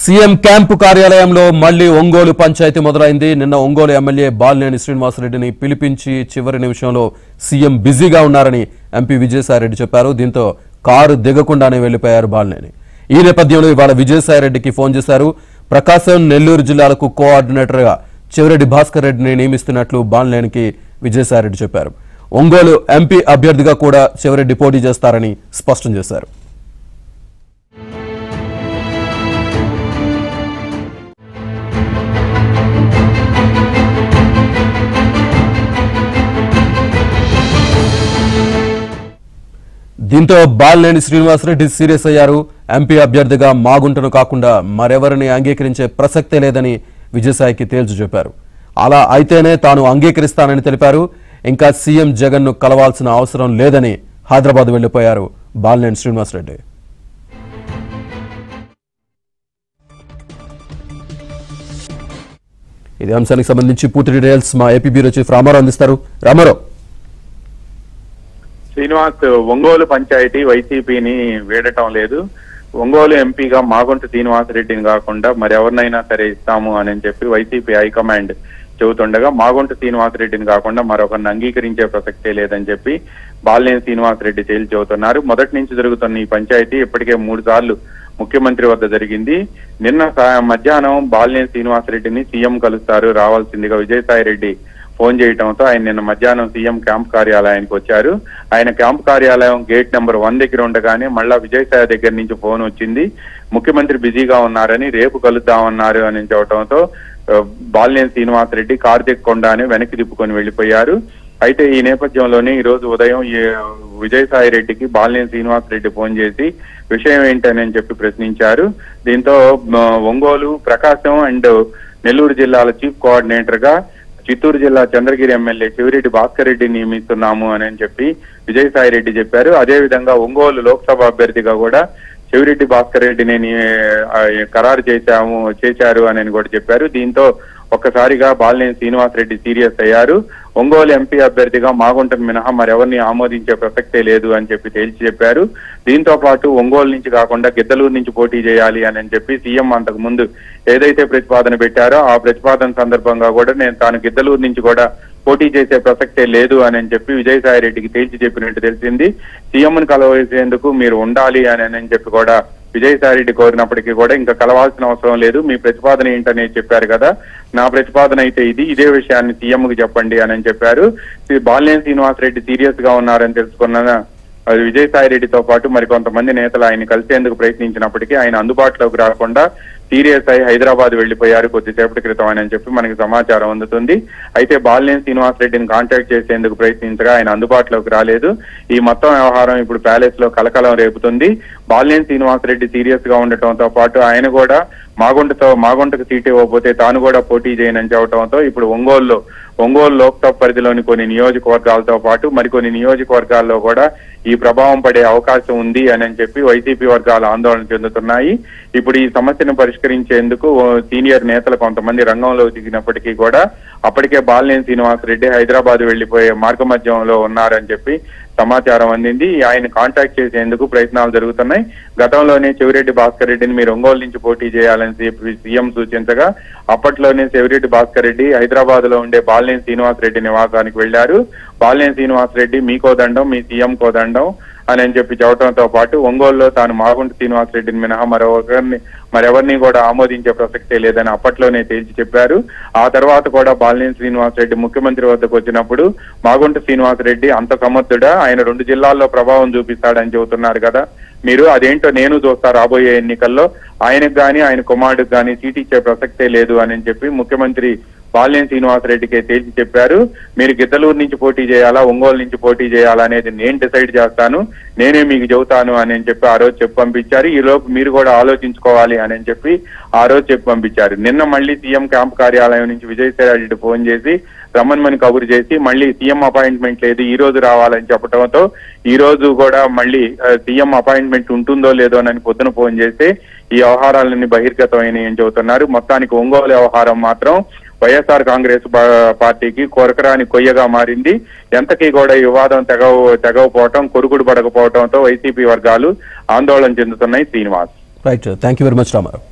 CM camp కార్యాలయంలో మళ్లీ ఒంగోలు పంచాయతీ మొదలైంది. నిన్న ఒంగోలు ఎమ్మెల్యే బాలినేని శ్రీనివాసరెడ్డిని పిలిపించి చివరి నిమిషంలో సీఎం బిజీగా ఉన్నారని ఎంపీ విజయసాయిరెడ్డి చెప్పారు. దీంతో కారు దిగకుండానే వెళ్లిపోయారు బాలినేని. ఈ నేపథ్యంలో ఇవాళ విజయసాయిరెడ్డికి ఫోన్ చేశారు. ప్రకాశం, నెల్లూరు జిల్లాలకు కోఆర్డినేటర్గా చెవిరెడ్డి భాస్కర్ రెడ్డిని నియమిస్తున్నట్లు బాలినేనికి విజయసాయిరెడ్డి చెప్పారు. ఒంగోలు ఎంపీ అభ్యర్థిగా కూడా చెవిరెడ్డి పోటీ చేస్తారని స్పష్టం చేశారు. దీంతో బాలినేని శ్రీనివాసరెడ్డి సీరియస్ అయ్యారు. ఎంపీ అభ్యర్థిగా మాగుంటను కాకుండా మరెవరిని అంగీకరించే ప్రసక్తే లేదని విజయసాయికి తేల్చి చెప్పారు. అలా అయితేనే తాను అంగీకరిస్తానని తెలిపారు. ఇంకా సీఎం జగన్ ను కలవాల్సిన అవసరం లేదని హైదరాబాద్ వెళ్లిపోయారు బాలినేని శ్రీనివాసరెడ్డి. ఇదే అంశానికి సంబంధించి పూర్తి డీటెయిల్స్ మా ఏపీ బ్యూరో చీఫ్ రామారావు అందిస్తారు. రామారావు, శ్రీనివాస్, ఒంగోలు పంచాయతీ వైసీపీని వీడటం లేదు. ఒంగోలు ఎంపీగా మాగుంట శ్రీనివాసరెడ్డిని కాకుండా మరెవరినైనా సరే ఇస్తాము అని చెప్పి వైసీపీ హైకమాండ్ చెబుతుండగా మాగుంట శ్రీనివాసరెడ్డిని కాకుండా మరొకరిని అంగీకరించే ప్రసక్తే లేదని చెప్పి బాలినేని శ్రీనివాసరెడ్డి తేల్చి చెబుతున్నారు. మొదటి నుంచి జరుగుతున్న ఈ పంచాయతీ ఇప్పటికే 3 సార్లు ముఖ్యమంత్రి వద్ద జరిగింది. నిన్న మధ్యాహ్నం బాలినేని శ్రీనివాసరెడ్డిని సీఎం కలుస్తారు రావాల్సిందిగా విజయసాయిరెడ్డి ఫోన్ చేయడంతో ఆయన నిన్న మధ్యాహ్నం సీఎం క్యాంప్ కార్యాలయానికి వచ్చారు. ఆయన క్యాంప్ కార్యాలయం గేట్ నెంబర్ 1 దగ్గర ఉండగానే మళ్ళా విజయసాయి దగ్గర నుంచి ఫోన్ వచ్చింది. ముఖ్యమంత్రి బిజీగా ఉన్నారని, రేపు కలుద్దామన్నారు అని చెప్పడంతో బాలినేని శ్రీనివాసరెడ్డి కారు దిగకుండానే వెనక్కి తిప్పుకొని వెళ్లిపోయారు. అయితే ఈ నేపథ్యంలోనే ఈ రోజు ఉదయం విజయసాయి రెడ్డికి బాలినేని శ్రీనివాసరెడ్డి ఫోన్ చేసి విషయం ఏంటని చెప్పి ప్రశ్నించారు. దీంతో ఒంగోలు, ప్రకాశం అండ్ నెల్లూరు జిల్లాల చీఫ్ కోఆర్డినేటర్ గా చిత్తూరు జిల్లా చంద్రగిరి ఎమ్మెల్యే చెవిరెడ్డి భాస్కర్ రెడ్డిని నియమిస్తున్నాము అని చెప్పి విజయసాయి రెడ్డి చెప్పారు. అదేవిధంగా ఒంగోలు లోక్సభ అభ్యర్థిగా కూడా చెవిరెడ్డి భాస్కర్ రెడ్డిని ఖరారు చేశారు అని కూడా చెప్పారు. దీంతో ఒక్కసారిగా బాలినేని శ్రీనివాసరెడ్డి సీరియస్ అయ్యారు. ఒంగోలు ఎంపీ అభ్యర్థిగా మాగుంటను మినహా మరెవరిని ఆమోదించే ప్రసక్తే లేదు అని చెప్పి తేల్చి చెప్పారు. దీంతో పాటు ఒంగోలు నుంచి కాకుండా గిద్దలూరు నుంచి పోటీ చేయాలి అని చెప్పి సీఎం అంతకు ముందు ఏదైతే ప్రతిపాదన పెట్టారో ఆ ప్రతిపాదన సందర్భంగా కూడా తాను గిద్దలూరు నుంచి కూడా పోటీ చేసే ప్రసక్తే లేదు అని చెప్పి విజయసాయి రెడ్డికి తేల్చి చెప్పినట్టు తెలిసింది. సీఎంను కలవేసేందుకు మీరు ఉండాలి అని చెప్పి కూడా విజయసాయి రెడ్డి కోరినప్పటికీ కూడా ఇంకా కలవాల్సిన అవసరం లేదు, మీ ప్రతిపాదన ఏంటనే చెప్పారు కదా, నా ప్రతిపాదన అయితే ఇదే విషయాన్ని సీఎంకి చెప్పండి అని చెప్పారు. బాలినేని శ్రీనివాసరెడ్డి సీరియస్ గా ఉన్నారని తెలుసుకున్న విజయసాయి రెడ్డితో పాటు మరికొంతమంది నేతలు ఆయన కలిసేందుకు ప్రయత్నించినప్పటికీ ఆయన అందుబాటులోకి రాకుండా సీరియస్ అయి హైదరాబాద్ వెళ్లిపోయారు కొద్దిసేపటి క్రితం అని చెప్పి మనకి సమాచారం అందుతుంది. అయితే బాలినేని శ్రీనివాసరెడ్డిని కాంటాక్ట్ చేసేందుకు ప్రయత్నించగా ఆయన అందుబాటులోకి రాలేదు. ఈ మొత్తం వ్యవహారం ఇప్పుడు ప్యాలెస్ లో కలకలం రేపుతుంది. బాలినేని శ్రీనివాసరెడ్డి సీరియస్ గా ఉండటంతో పాటు ఆయన కూడా మాగుంటకు సీట్ ఇవ్వకపోతే తాను కూడా పోటీ చేయనని చెప్పడంతో ఇప్పుడు ఒంగోలు లోక్సభ పరిధిలోని కొన్ని నియోజకవర్గాలతో పాటు మరికొన్ని నియోజకవర్గాల్లో కూడా ఈ ప్రభావం పడే అవకాశం ఉంది అని చెప్పి వైసీపీ వర్గాలు ఆందోళన చెందుతున్నాయి. ఇప్పుడు ఈ సమస్యను పరిష్కరించేందుకు సీనియర్ నేతలు కొంతమంది రంగంలో దిగినప్పటికీ కూడా అప్పటికే బాలినేని శ్రీనివాసరెడ్డి హైదరాబాద్ వెళ్లిపోయే మార్గమధ్యంలో ఉన్నారని చెప్పి సమాచారం అందింది. ఆయన కాంటాక్ట్ చేసేందుకు ప్రయత్నాలు జరుగుతున్నాయి. గతంలోనే చెవిరెడ్డి భాస్కర్ రెడ్డిని మీరు ఒంగోలు నుంచి పోటీ చేయాలని సీఎం సూచించగా అప్పట్లోనే చెవిరెడ్డి భాస్కర్ రెడ్డి హైదరాబాద్ లో ఉండే బాలినేని శ్రీనివాసరెడ్డి నివాసానికి వెళ్లారు. బాలినేని శ్రీనివాసరెడ్డి మీకో దండం, మీ సీఎం కో దండం అని చెప్పి చెప్పడంతో పాటు ఒంగోలులో తాను మాగుంట శ్రీనివాసరెడ్డిని మినహా మరెవరిని కూడా ఆమోదించే ప్రసక్తే లేదని అప్పట్లోనే తేల్చి చెప్పారు. ఆ తర్వాత కూడా బాలినేని శ్రీనివాసరెడ్డి ముఖ్యమంత్రి వద్దకు వచ్చినప్పుడు మాగుంట శ్రీనివాసరెడ్డి అంత సమర్థుడా, ఆయన 2 జిల్లాల్లో ప్రభావం చూపిస్తాడని చెబుతున్నారు కదా, మీరు అదేంటో నేను చూస్తా రాబోయే ఎన్నికల్లో ఆయనకు గాని ఆయన కుమారుడికి గాని సీట్ ఇచ్చే ప్రసక్తే లేదు అని చెప్పి ముఖ్యమంత్రి బాలినేని శ్రీనివాసరెడ్డికి తేల్చి చెప్పారు. మీరు గిద్దలూరు నుంచి పోటీ చేయాలా, ఒంగోలు నుంచి పోటీ చేయాలా అనేది నేను డిసైడ్ చేస్తాను, నేనే మీకు చెబుతాను అని చెప్పి ఆ రోజు చెప్పి పంపించారు. ఈ లోపు మీరు కూడా ఆలోచించుకోవాలి అని చెప్పి ఆ రోజు చెప్పి పంపించారు. నిన్న మళ్ళీ సీఎం క్యాంప్ కార్యాలయం నుంచి విజయసాయి రెడ్డి ఫోన్ చేసి రమ్మని కబురు చేసి మళ్ళీ సీఎం అపాయింట్మెంట్ లేదు, ఈ రోజు రావాలని చెప్పడంతో ఈ రోజు కూడా మళ్ళీ సీఎం అపాయింట్మెంట్ ఉంటుందో లేదో అని పొద్దున ఫోన్ చేస్తే ఈ వ్యవహారాలన్నీ బహిర్గతమైనవి అని చెబుతున్నారు. మొత్తానికి ఒంగోలు వ్యవహారం మాత్రం వైఎస్ఆర్ కాంగ్రెస్ పార్టీకి కొరకరాని కొయ్యగా మారింది. ఎంతకీ కూడా ఈ వివాదం తెగవపోవటం, కొరుగుడు పడకపోవడంతో వైసీపీ వర్గాలు ఆందోళన చెందుతున్నాయి. Srinivas, right, thank you very much Ramarao.